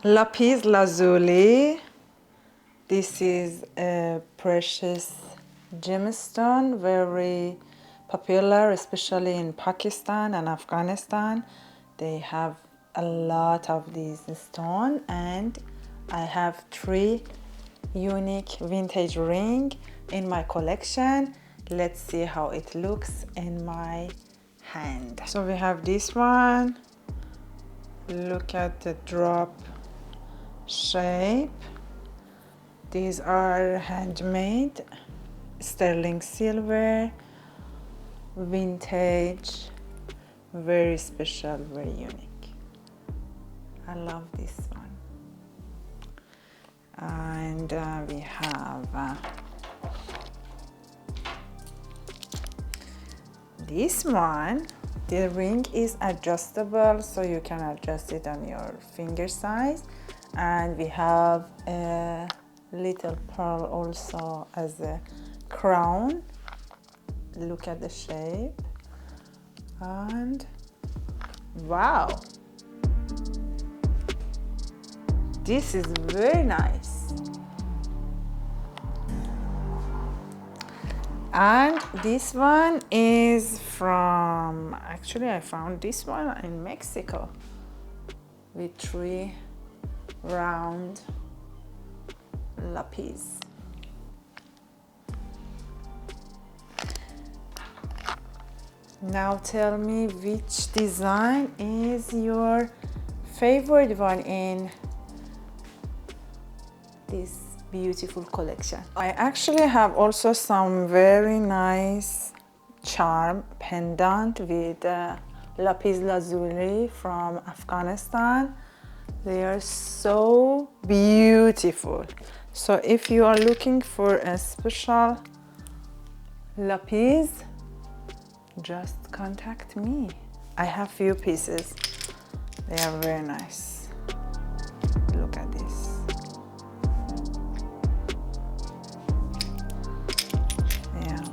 Lapis lazuli. This is a precious gemstone, very popular, especially in Pakistan and Afghanistan. They have a lot of these stones, and I have 3 unique vintage ring in my collection. Let's see how it looks in my hand. So we have this one. Look at the drop shape. These are handmade, sterling silver, vintage, very special, very unique. I love this one. And we have this one. The ring is adjustable, so you can adjust it on your finger size. And we have a little pearl also as a crown. Look at the shape. And wow, this is very nice. And this one is from, actually I found this one in Mexico with 3 round lapis. Now tell me which design is your favorite one in this beautiful collection. I actually have also some very nice charm pendant with lapis lazuli from Afghanistan. They are so beautiful. So if you are looking for a special lapis, just contact me. I have few pieces. They are very nice. Look at this. Yeah.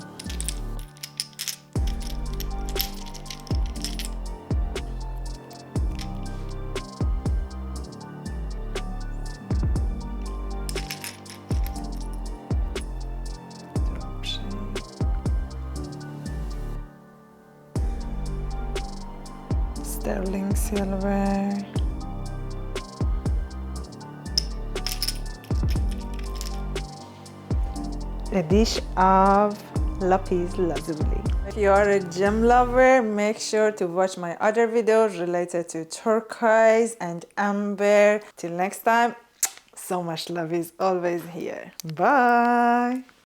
Sterling silver. A dish of lapis lazuli. If you are a gem lover, make sure to watch my other videos related to turquoise and amber. Till next time, so much love is always here. Bye.